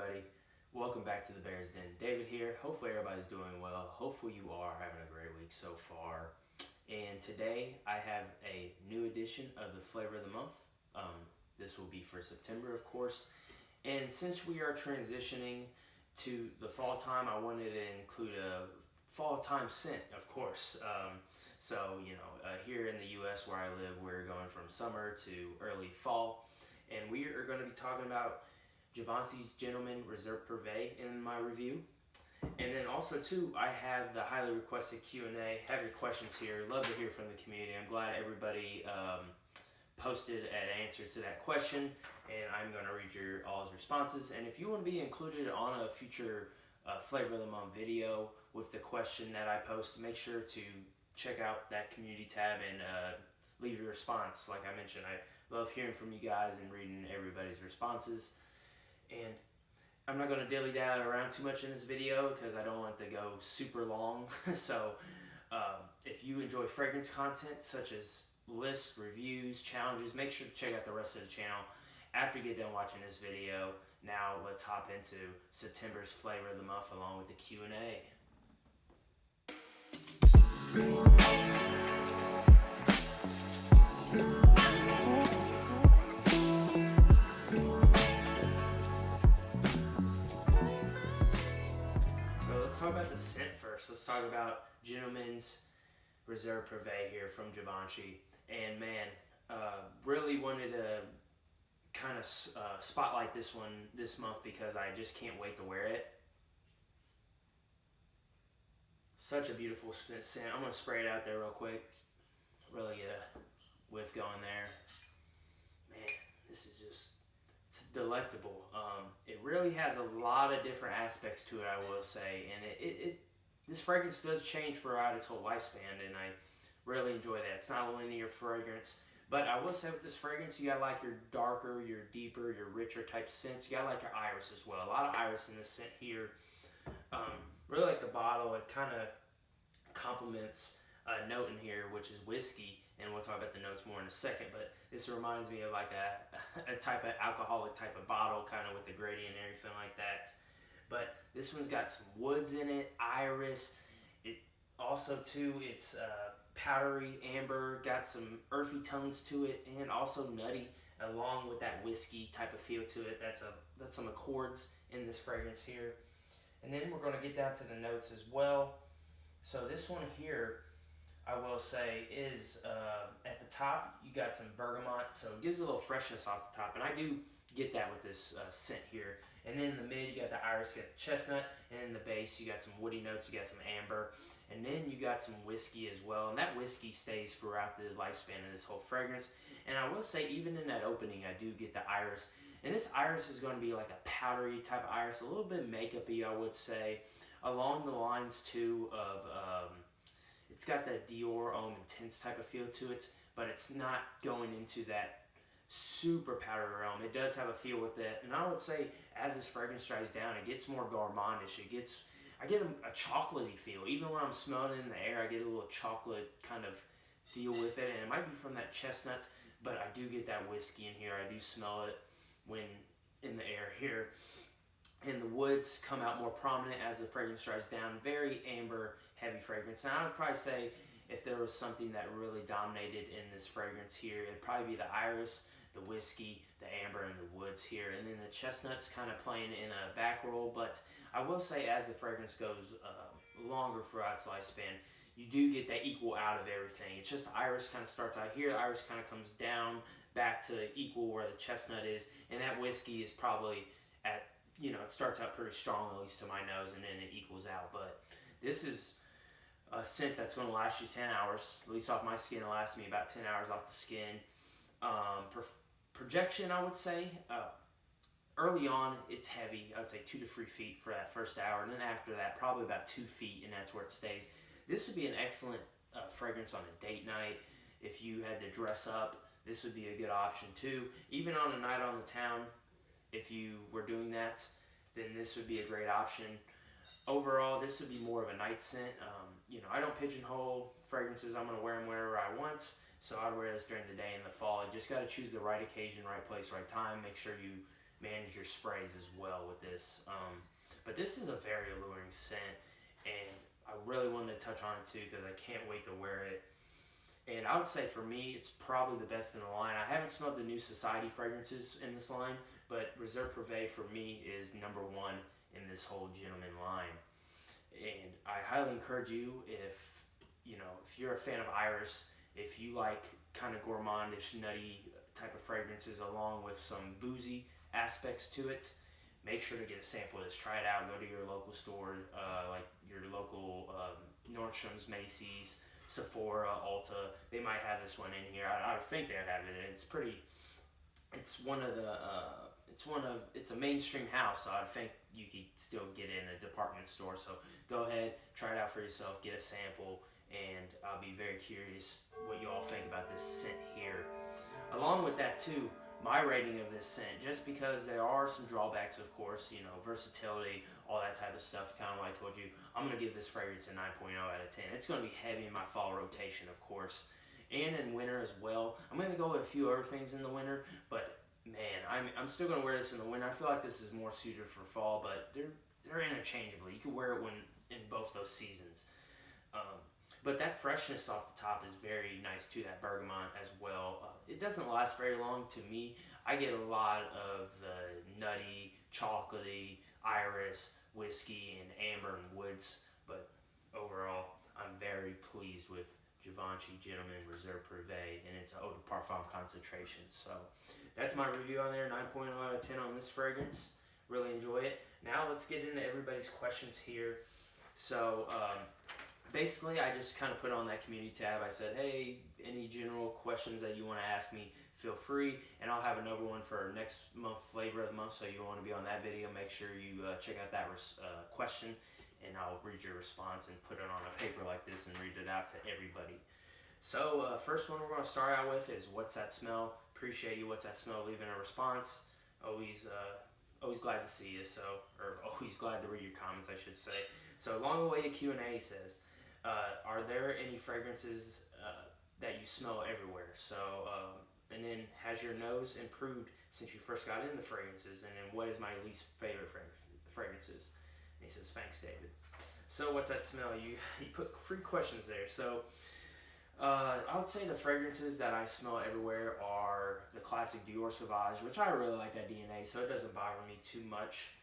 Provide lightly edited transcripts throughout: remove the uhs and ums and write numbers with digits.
everybody? Welcome back to the Bears Den. David here. Hopefully everybody's doing well. Hopefully you are having a great week so far. And today I have a new edition of the Flavor of the Month. This will be for September, of course. And since we are transitioning to the fall time, I wanted to include a fall time scent, of course. Here in the U.S. where I live, we're going from summer to early fall. And we are going to be talking about Givenchy Gentleman Réserve Privée in my review. And then also too, I have the highly requested Q&A. Have your questions here. Love to hear from the community. I'm glad everybody posted an answer to that question, and I'm going to read your all's responses. And if you want to be included on a future Flavor of the Month video with the question that I post, make sure to check out that community tab and leave your response. Like I mentioned, I love hearing from you guys and reading everybody's responses. And I'm not going to dilly-dally around too much in this video because I don't want it to go super long. So if you enjoy fragrance content such as lists, reviews, challenges, make sure to check out the rest of the channel after you get done watching this video. Now let's hop into September's Flavor of the Month along with the Q&A. Talk about the scent first. Let's talk about Gentleman's Réserve Privée here from Givenchy. And man, really wanted to kind of spotlight this one this month because I just can't wait to wear it. Such a beautiful scent. I'm going to spray it out there real quick. Really get a whiff going there. Man, this is just... it's delectable. It really has a lot of different aspects to it, I will say, and this fragrance does change throughout its whole lifespan, and I really enjoy that. It's not a linear fragrance, but I will say with this fragrance, you got like your darker, your deeper, your richer type scents. You got like your iris as well. A lot of iris in this scent here. Really like the bottle. It kind of complements a note in here, which is whiskey. And we'll talk about the notes more in a second, but this reminds me of like a type of alcoholic type of bottle, kind of with the gradient and everything like that. But this one's got some woods in it, iris. It also too, it's powdery amber, got some earthy tones to it, and also nutty, along with that whiskey type of feel to it. That's some accords in this fragrance here. And then we're going to get down to the notes as well. So this one here, I will say, is at the top you got some bergamot, so it gives a little freshness off the top, and I do get that with this scent here. And then in the mid you got the iris, you got the chestnut, and in the base you got some woody notes, you got some amber, and then you got some whiskey as well, and that whiskey stays throughout the lifespan of this whole fragrance. And I will say, even in that opening, I do get the iris, and this iris is going to be like a powdery type of iris, a little bit makeup-y, I would say, along the lines too of it's got that Dior Homme Intense type of feel to it, but it's not going into that super powdery realm. It does have a feel with that, and I would say as this fragrance dries down, it gets more gourmandish. I get a chocolatey feel. Even when I'm smelling it in the air, I get a little chocolate kind of feel with it, and it might be from that chestnut, but I do get that whiskey in here. I do smell it when in the air here. And the woods come out more prominent as the fragrance dries down. Very amber heavy fragrance. Now I would probably say if there was something that really dominated in this fragrance here, it'd probably be the iris, the whiskey, the amber, and the woods here. And then the chestnuts kind of playing in a back role. But I will say as the fragrance goes longer throughout its lifespan, you do get that equal out of everything. It's just the iris kind of starts out here, the iris kind of comes down back to equal where the chestnut is, and that whiskey is probably at, it starts out pretty strong, at least to my nose, and then it equals out. But this is a scent that's going to last you 10 hours, at least off my skin. It'll last me about 10 hours off the skin. Projection, I would say, early on, it's heavy. I would say 2 to 3 feet for that first hour, and then after that, probably about 2 feet, and that's where it stays. This would be an excellent fragrance on a date night. If you had to dress up, this would be a good option too. Even on a night on the town, if you were doing that, then this would be a great option. Overall, this would be more of a night scent. I don't pigeonhole fragrances. I'm going to wear them wherever I want. So I'd wear this during the day in the fall. You just got to choose the right occasion, right place, right time. Make sure you manage your sprays as well with this. But this is a very alluring scent, and I really wanted to touch on it too because I can't wait to wear it. And I would say for me, it's probably the best in the line. I haven't smelled the new Society fragrances in this line, but Réserve Privée for me is number one in this whole gentleman line. And I highly encourage you, if you're a fan of Iris, if you like kind of gourmandish, nutty type of fragrances along with some boozy aspects to it, make sure to get a sample of this. Try it out. Go to your local store, like your local Nordstrom's, Macy's, Sephora, Ulta. They might have this one in here. I think they have it. It's a mainstream house, so I think you could still get it in a department store. So go ahead, try it out for yourself, get a sample, and I'll be very curious what you all think about this scent here. Along with that too, my rating of this scent, just because there are some drawbacks, of course, versatility, all that type of stuff, kind of like I told you, I'm going to give this fragrance a 9.0 out of 10. It's going to be heavy in my fall rotation, of course, and in winter as well. I'm going to go with a few other things in the winter, but man, I'm still going to wear this in the winter. I feel like this is more suited for fall, but they're interchangeable. You can wear it in both those seasons. But that freshness off the top is very nice too, that bergamot as well. It doesn't last very long to me. I get a lot of the nutty, chocolatey, iris, whiskey, and amber and woods. But overall, I'm very pleased with Givenchy Gentleman Réserve Privée and its eau de parfum concentration. So that's my review on there, 9.0 out of 10 on this fragrance. Really enjoy it. Now let's get into everybody's questions here. So basically, I just kind of put on that community tab. I said, hey, any general questions that you want to ask me, feel free. And I'll have another one for next month, flavor of the month. So you want to be on that video, make sure you check out that question. And I'll read your response and put it on a paper like this and read it out to everybody. So first one we're going to start out with is What's That Smell? Appreciate you, What's That Smell, leaving a response. Always glad to see you. Or always glad to read your comments, I should say. So Long Awaited Q&A says, are there any fragrances that you smell everywhere? So, and then has your nose improved since you first got into fragrances? And then what is my least favorite fragrances? And he says, thanks, David. So what's that smell? You put 3 questions there. So I would say the fragrances that I smell everywhere are the classic Dior Sauvage, which I really like that DNA, so it doesn't bother me too much.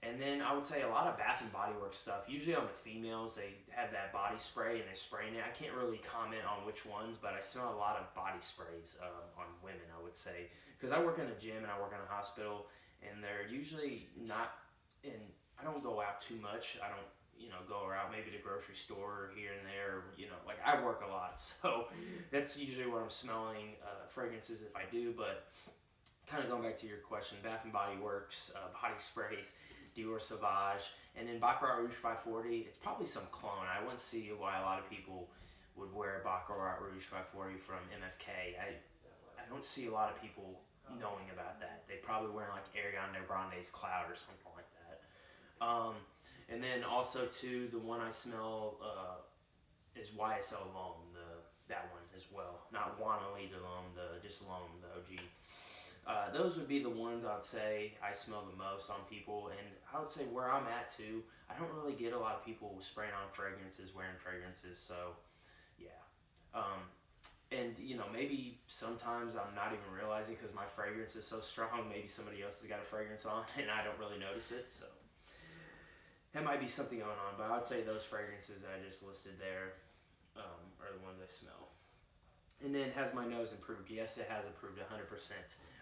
And then I would say a lot of Bath & Body Works stuff. Usually on the females, they have that body spray and they're spraying it. I can't really comment on which ones, but I smell a lot of body sprays on women, I would say. Because I work in a gym and I work in a hospital, and they're usually not in, I don't go out too much. I don't, go out maybe to the grocery store here and there. Like I work a lot, so that's usually where I'm smelling fragrances if I do. But kind of going back to your question, Bath & Body Works, body sprays, Dior Sauvage, and then Baccarat Rouge 540. It's probably some clone. I wouldn't see why a lot of people would wear Baccarat Rouge 540 from MFK. I don't see a lot of people knowing about that. They probably wearing like Ariana Grande's Cloud or something like that. And then also too, the one I smell is YSL L'Homme, that one as well. Not Juan Ali de L'Homme, just L'Homme, the OG. Those would be the ones I'd say I smell the most on people, and I would say where I'm at too, I don't really get a lot of people spraying on fragrances, wearing fragrances, so yeah. And maybe sometimes I'm not even realizing because my fragrance is so strong, maybe somebody else has got a fragrance on and I don't really notice it, so that might be something going on, but I would say those fragrances that I just listed there are the ones I smell. And then has my nose improved? Yes, it has improved 100%.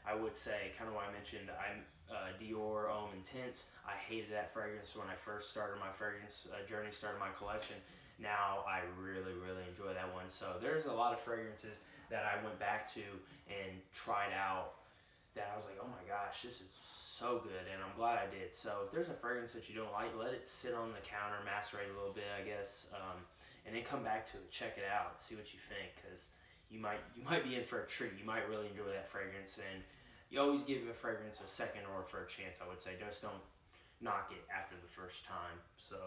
I would say, kind of what I mentioned, I'm Dior Homme Intense. I hated that fragrance when I first started my fragrance journey, started my collection. Now I really, really enjoy that one. So there's a lot of fragrances that I went back to and tried out that I was like, oh my gosh, this is so good, and I'm glad I did. So if there's a fragrance that you don't like, let it sit on the counter, macerate a little bit, I guess, and then come back to it, check it out, see what you think, because you might be in for a treat. You might really enjoy that fragrance, and you always give a fragrance a second or a third chance, I would say. Just don't knock it after the first time. So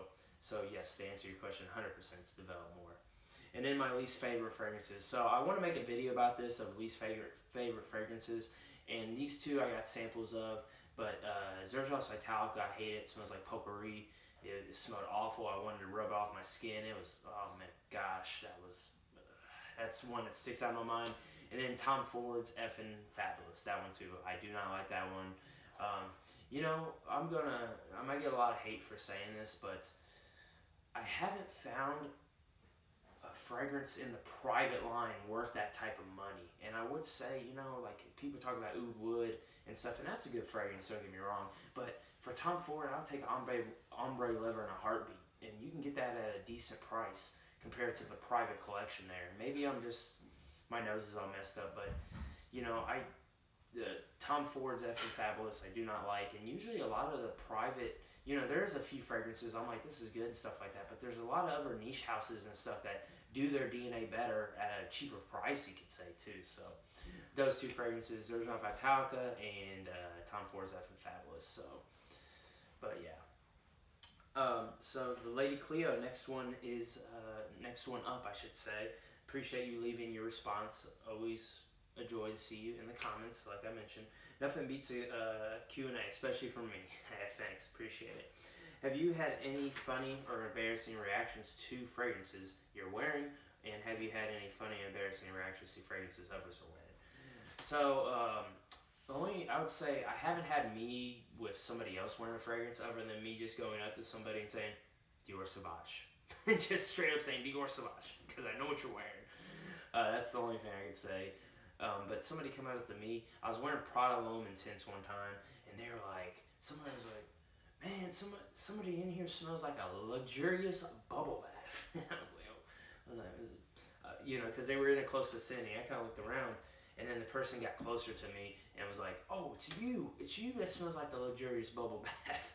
yes, to answer your question, 100% is develop more. And then my least favorite fragrances. So I want to make a video about this of least favorite fragrances, and these two I got samples of, But Xerjoff's Vitalic, I hate it. It smells like potpourri. It smelled awful. I wanted to rub it off my skin. It was, oh my gosh, that's one that sticks out in my mind. And then Tom Ford's effing fabulous. That one too. I do not like that one. You know, I might get a lot of hate for saying this, but I haven't found a fragrance in the private line worth that type of money. And I would say, you know, like people talk about oud wood and stuff, and that's a good fragrance, don't get me wrong. But for Tom Ford, I'll take ombre leather in a heartbeat, and you can get that at a decent price compared to the private collection there. Maybe my nose is all messed up, but you know, Tom Ford's effing fabulous. I do not like, and usually a lot of the private, you know, there's a few fragrances I'm like, this is good and stuff like that, but there's a lot of other niche houses and stuff that do their DNA better at a cheaper price, you could say too. So those two fragrances, Xerjoff Vitalica and Tom Ford's effing fabulous. So, but yeah. So the Lady Cleo, next one up, I should say. Appreciate you leaving your response. Always a joy to see you in the comments, like I mentioned. Nothing beats a Q&A, especially from me. Thanks, appreciate it. Have you had any funny or embarrassing reactions to fragrances you're wearing? And have you had any funny or embarrassing reactions to fragrances others are wearing? So, I would say I haven't had me with somebody else wearing a fragrance other than me just going up to somebody and saying, Dior Sauvage. Just straight up saying Dior Sauvage, because I know what you're wearing. That's the only thing I could say. But somebody come out to me. I was wearing Prada L'Homme Intense one time, and they were like, somebody was like, man, somebody in here smells like a luxurious bubble bath. I was like, you know, because they were in a close vicinity. I kind of looked around, and then the person got closer to me and was like, oh, it's you that smells like the luxurious bubble bath.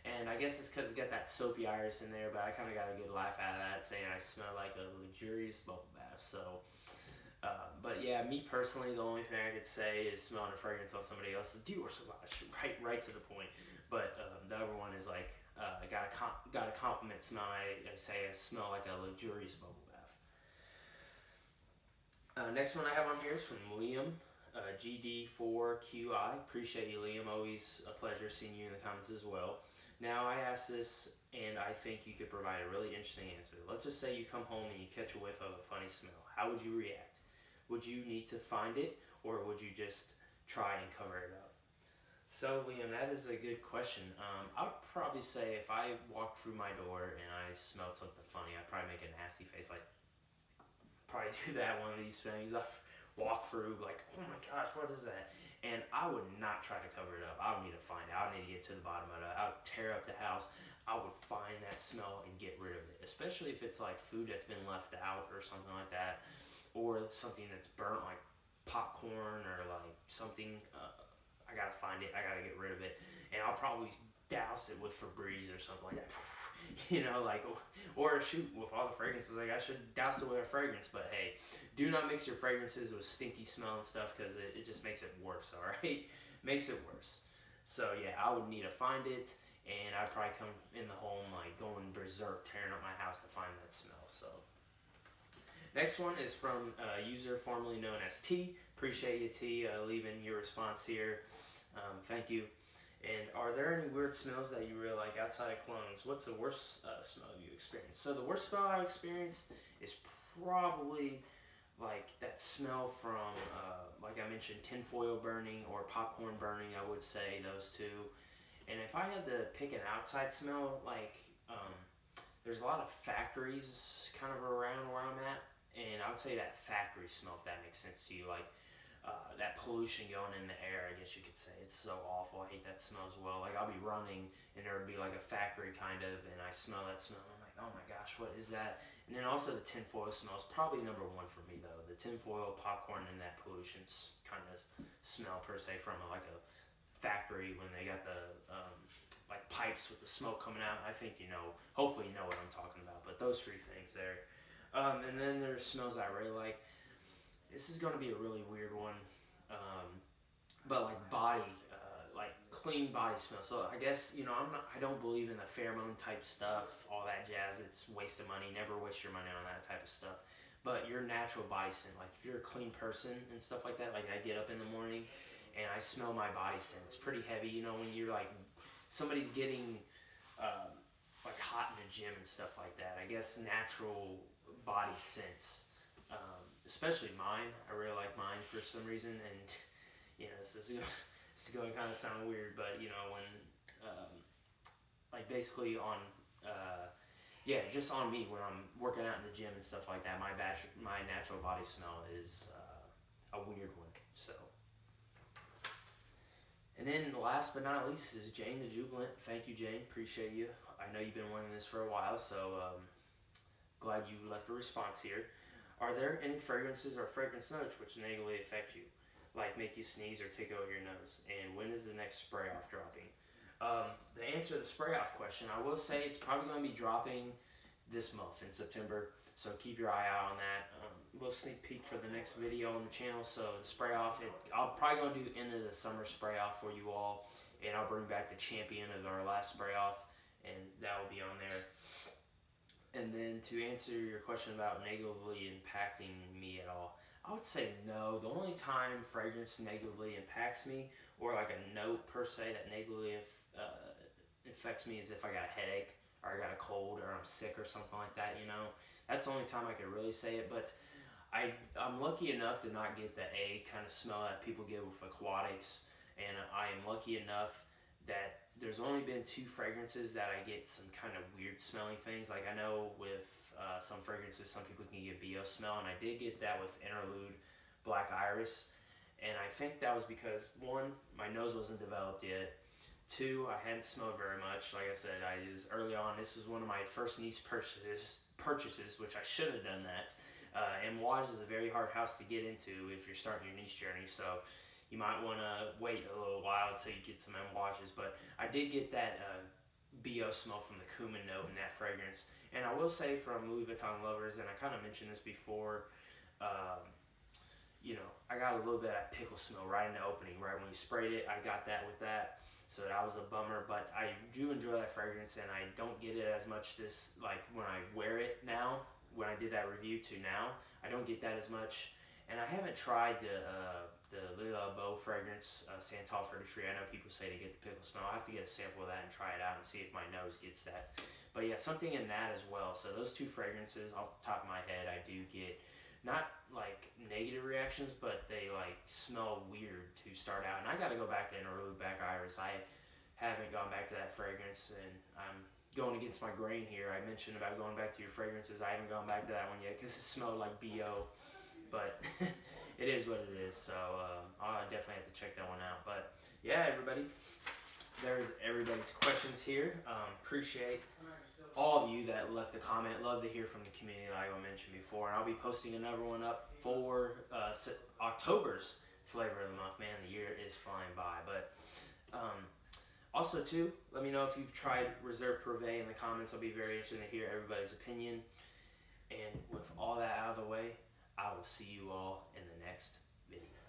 And I guess it's because it's got that soapy iris in there, but I kind of got a good laugh out of that, saying I smell like a luxurious bubble bath. So, but yeah, me personally, the only thing I could say is smelling a fragrance on somebody else is Dior Sauvage, right to the point. But the other one is like, got a compliment smell. I say I smell like a luxurious bubble bath. Next one I have on here is from Liam, GD4QI. Appreciate you, Liam. Always a pleasure seeing you in the comments as well. Now I asked this, and I think you could provide a really interesting answer. Let's just say you come home and you catch a whiff of a funny smell. How would you react? Would you need to find it, or would you just try and cover it up? So, Liam, that is a good question. I would probably say if I walked through my door and I smelled something funny, I'd probably make a nasty face, like, probably do that one of these things. I'd walk through, like, oh my gosh, what is that? And I would not try to cover it up. I would need to find it. I would need to get to the bottom of it. I would tear up the house. I would find that smell and get rid of it, especially if it's like food that's been left out or something like that, or something that's burnt, like popcorn or like something. I gotta find it. I gotta get rid of it, and I'll probably douse it with Febreze or something like that. You know, like, or shoot, with all the fragrances, like I should douse it with a fragrance. But hey, do not mix your fragrances with stinky smell and stuff, because it just makes it worse. All right, makes it worse. So yeah, I would need to find it, and I'd probably come in the home like going berserk, tearing up my house to find that smell. So next one is from a user formerly known as T. Appreciate you, T, leaving your response here. Thank you. And are there any weird smells that you really like outside of cologne? What's the worst smell you experienced? So the worst smell I experienced is probably like that smell from, like I mentioned, tinfoil burning or popcorn burning. I would say those two. And if I had to pick an outside smell, like there's a lot of factories kind of around where I'm at, and I would say that factory smell, if that makes sense to you, like that pollution going in the air, I guess you could say. It's so awful. I hate that smell as well. Like I'll be running and there would be like a factory kind of, and I smell that smell. I'm like, oh my gosh, what is that? And then also the tinfoil smell is probably number one for me though. The tinfoil, popcorn, and that pollution kind of smell per se from like a factory when they got the like pipes with the smoke coming out. I think you know, hopefully you know what I'm talking about. But those three things there. And then there's smells I really like. This is going to be a really weird one, but like body, like clean body smell. So I guess, you know, I don't believe in the pheromone type stuff, all that jazz. It's a waste of money. Never waste your money on that type of stuff. But your natural body scent, like if you're a clean person and stuff like that, like I get up in the morning and I smell my body scent. It's pretty heavy, you know, when you're like, somebody's getting like hot in the gym and stuff like that. I guess natural body scents, especially mine. I really like mine for some reason, and you know, this is going to kind of sound weird, but you know, when like basically on yeah, just on me when I'm working out in the gym and stuff like that, my natural body smell is a weird one. So, and then last but not least is Jane the Jubilant. Thank you, Jane. Appreciate you. I know you've been wanting this for a while, so glad you left a response here. Are there any fragrances or fragrance notes which negatively affect you, like make you sneeze or tickle your nose? And when is the next spray off dropping? To answer the spray off question, I will say it's probably going to be dropping this month in September, so keep your eye out on that. A little sneak peek for the next video on the channel. So the spray off, I'll probably going to do end of the summer spray off for you all, and I'll bring back the champion of our last spray off, and that will be on there. And then to answer your question about negatively impacting me at all, I would say no. The only time fragrance negatively impacts me, or like a note per se that negatively affects me, is if I got a headache or I got a cold or I'm sick or something like that, you know. That's the only time I could really say it. But I'm lucky enough to not get the A kind of smell that people get with aquatics, and I am lucky enough that there's only been 2 fragrances that I get some kind of weird smelling things. Like I know with some fragrances, some people can get BO smell, and I did get that with Interlude Black Iris. And I think that was because 1, my nose wasn't developed yet. 2, I hadn't smelled very much. Like I said, I was early on. This was one of my first niche purchases, which I should have done that. Amouage is a very hard house to get into if you're starting your niche journey. So you might want to wait a little while until you get some Amouages. But I did get that BO smell from the cumin note in that fragrance. And I will say from Louis Vuitton Lovers, and I kind of mentioned this before, you know, I got a little bit of that pickle smell right in the opening, right when you sprayed it. I got that with that. So that was a bummer, but I do enjoy that fragrance, and I don't get it as much like when I wear it now, when I did that review to now, I don't get that as much. And I haven't tried the Lila Beau fragrance, Santal 33. I know people say to get the pickle smell. I'll have to get a sample of that and try it out and see if my nose gets that. But yeah, something in that as well. So those 2 fragrances, off the top of my head, I do get not like negative reactions, but they like smell weird to start out. And I got to go back to Interlude Black Iris. I haven't gone back to that fragrance, and I'm going against my grain here. I mentioned about going back to your fragrances. I haven't gone back to that one yet because it smelled like BO, but it is what it is. So I'll definitely have to check that one out. But yeah, everybody, there's everybody's questions here. Appreciate all of you that left a comment. Love to hear from the community, like I mentioned before. And I'll be posting another one up for October's flavor of the month. Man, the year is flying by. But also too, let me know if you've tried Réserve Privée in the comments. I'll be very interested to hear everybody's opinion. And with all that out of the way, I will see you all in the next video.